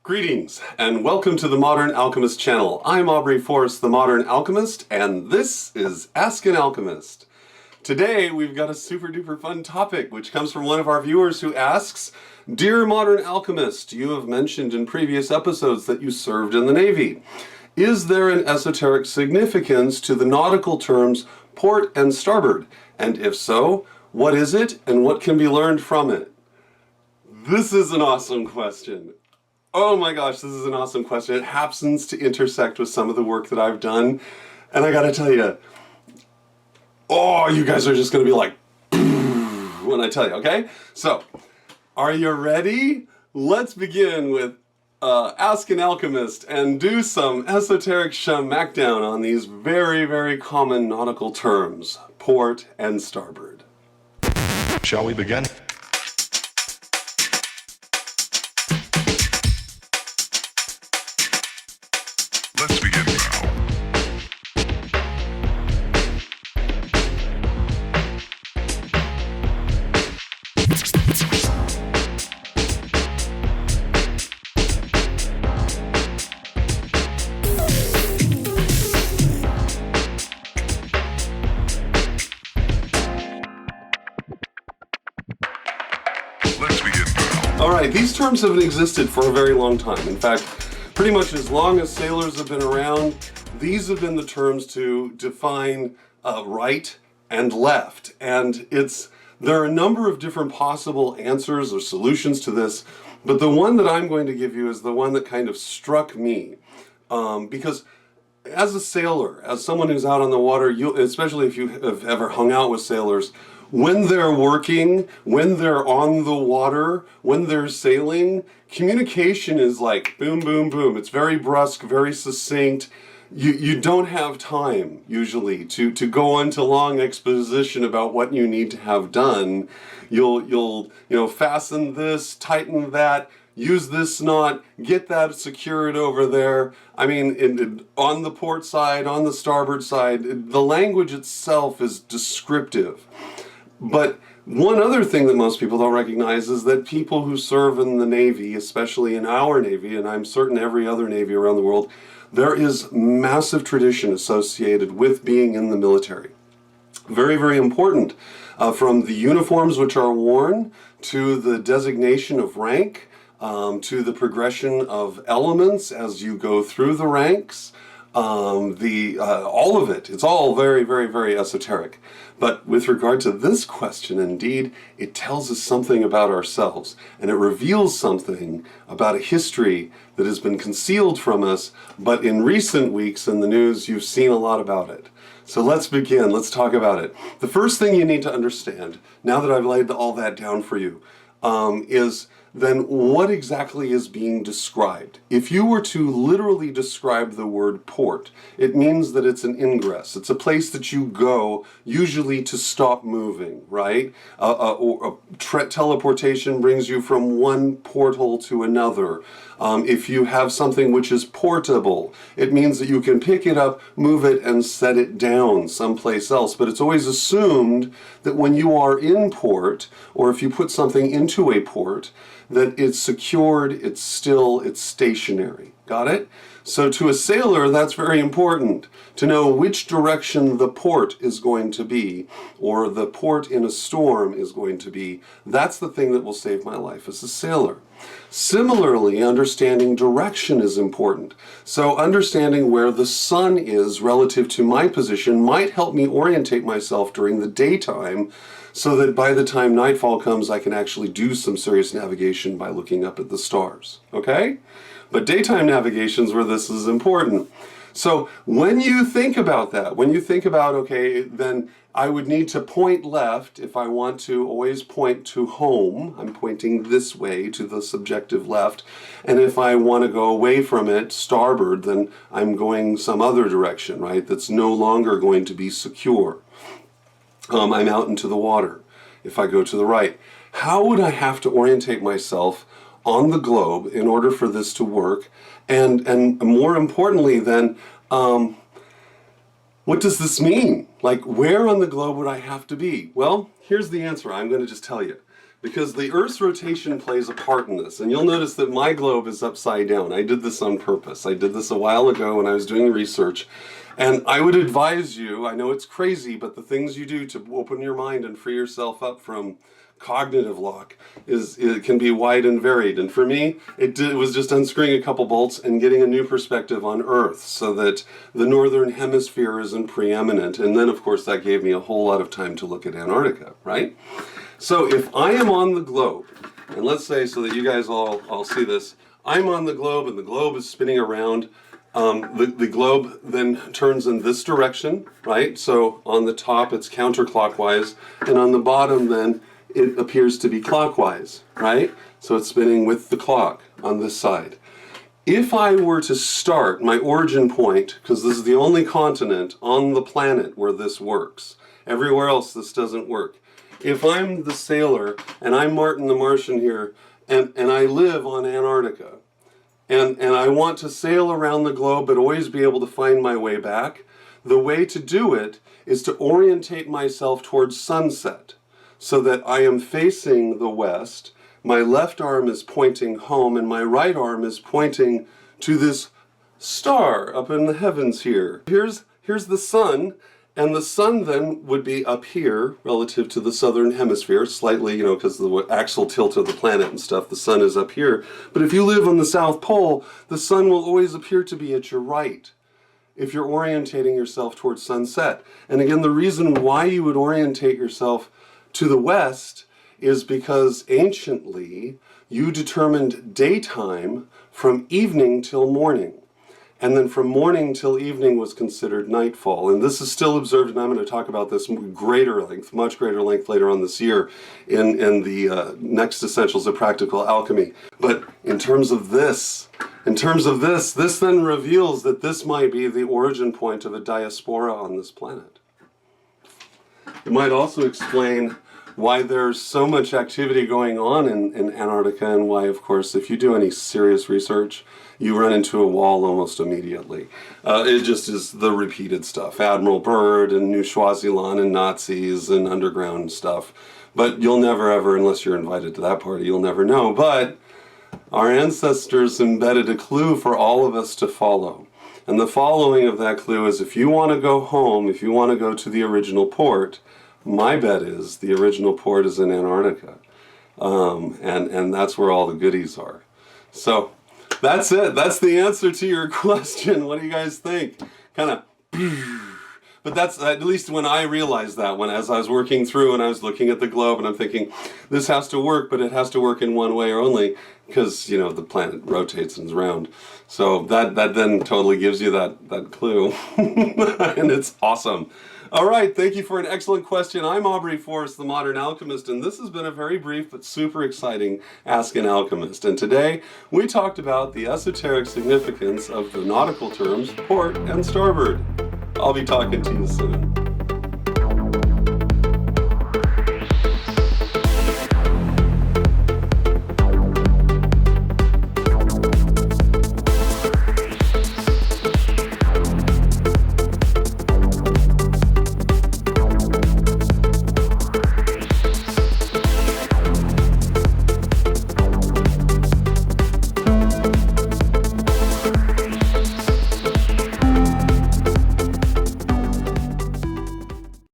Greetings, and welcome to the Modern Alchemist channel. I'm Aubrey Forrest, the Modern Alchemist, and this is Ask an Alchemist. Today, we've got a super duper fun topic, which comes from one of our viewers who asks, Dear Modern Alchemist, you have mentioned in previous episodes that you served in the Navy. Is there an esoteric significance to the nautical terms port and starboard? And if so, what is it, and what can be learned from it? This is an awesome question. Oh my gosh, this is an awesome question. It happens to intersect with some of the work that I've done. And I gotta tell you, oh, you guys are just gonna be like, when I tell you, okay? So, are you ready? Let's begin with Ask an Alchemist and do some esoteric smackdown on these very, very common nautical terms, port and starboard. Shall we begin? Let's begin now. Let's begin now. Alright, these terms have existed for a very long time. In fact, pretty much as long as sailors have been around, these have been the terms to define right and left. And there are a number of different possible answers or solutions to this, but the one that I'm going to give you is the one that kind of struck me. Because as a sailor, as someone who's out on the water, especially if you have ever hung out with sailors, when they're working, when they're on the water, when they're sailing, communication is like boom, boom, boom. It's very brusque, very succinct. You don't have time, usually, to go into long exposition about what you need to have done. You'll fasten this, tighten that, use this knot, get that secured over there. I mean, on the port side, on the starboard side, the language itself is descriptive. But one other thing that most people don't recognize is that people who serve in the Navy, especially in our Navy, and I'm certain every other Navy around the world, there is massive tradition associated with being in the military. Very, very important. From the uniforms which are worn, to the designation of rank, to the progression of elements as you go through the ranks, all of it. It's all very, very, very esoteric. But with regard to this question, indeed, it tells us something about ourselves, and it reveals something about a history that has been concealed from us, but in recent weeks in the news, you've seen a lot about it. So let's begin. Let's talk about it. The first thing you need to understand, now that I've laid all that down for you, is then what exactly is being described? If you were to literally describe the word port, it means that it's an ingress. It's a place that you go, usually to stop moving, right? Teleportation brings you from one porthole to another. If you have something which is portable, it means that you can pick it up, move it, and set it down someplace else. But it's always assumed that when you are in port, or if you put something into a port, that it's secured, it's still, it's stationary. Got it? So to a sailor, that's very important to know which direction the port is going to be, or the port in a storm is going to be. That's the thing that will save my life as a sailor. Similarly, understanding direction is important. So understanding where the sun is relative to my position might help me orientate myself during the daytime, so that by the time nightfall comes, I can actually do some serious navigation by looking up at the stars, okay? But daytime navigation is where this is important. So when you think about that, when you think about, okay, then I would need to point left if I want to always point to home. I'm pointing this way to the subjective left. And if I want to go away from it, starboard, then I'm going some other direction, right? That's no longer going to be secure. I'm out into the water if I go to the right. How would I have to orientate myself on the globe in order for this to work? And more importantly then, what does this mean? Like, where on the globe would I have to be? Well, here's the answer. I'm going to just tell you. because the Earth's rotation plays a part in this. And you'll notice that my globe is upside down. I did this on purpose. I did this a while ago when I was doing research. And I would advise you, I know it's crazy, but the things you do to open your mind and free yourself up from cognitive lock it can be wide and varied. And for me, it was just unscrewing a couple bolts and getting a new perspective on Earth so that the northern hemisphere isn't preeminent. And then, of course, that gave me a whole lot of time to look at Antarctica, right? So if I am on the globe, and let's say, so that you guys all see this, I'm on the globe and the globe is spinning around. The globe then turns in this direction, right? So on the top it's counterclockwise, and on the bottom then it appears to be clockwise, right? So it's spinning with the clock on this side. If I were to start my origin point, because this is the only continent on the planet where this works, everywhere else this doesn't work. If I'm the sailor and I'm Martin the Martian here, and I live on Antarctica, and I want to sail around the globe but always be able to find my way back, the way to do it is to orientate myself towards sunset so that I am facing the west, my left arm is pointing home, and my right arm is pointing to this star up in the heavens here. Here's the sun, and the sun then would be up here relative to the southern hemisphere, slightly, you know, because of the axial tilt of the planet and stuff, the sun is up here. But if you live on the South Pole, the sun will always appear to be at your right if you're orientating yourself towards sunset. And again, the reason why you would orientate yourself to the west is because anciently you determined daytime from evening till morning. And then from morning till evening was considered nightfall. And this is still observed, and I'm going to talk about this greater length, much greater length later on this year in the next Essentials of Practical Alchemy. But in terms of this, this then reveals that this might be the origin point of a diaspora on this planet. It might also explain why there's so much activity going on in Antarctica, and why, of course, if you do any serious research, you run into a wall almost immediately. It just is the repeated stuff. Admiral Byrd and New Swaziland and Nazis and underground stuff. But you'll never ever, unless you're invited to that party, you'll never know. But our ancestors embedded a clue for all of us to follow. And the following of that clue is, if you want to go home, if you want to go to the original port, my bet is the original port is in Antarctica. And that's where all the goodies are. So that's it. That's the answer to your question. What do you guys think? Kind of, but that's at least when I realized that, as I was working through and I was looking at the globe and I'm thinking, this has to work, but it has to work in one way only, because, you know, the planet rotates and is round. So that then totally gives you that clue. And it's awesome. All right, thank you for an excellent question. I'm Aubrey Forrest, the Modern Alchemist, and this has been a very brief but super exciting Ask an Alchemist. And today, we talked about the esoteric significance of the nautical terms port and starboard. I'll be talking to you soon.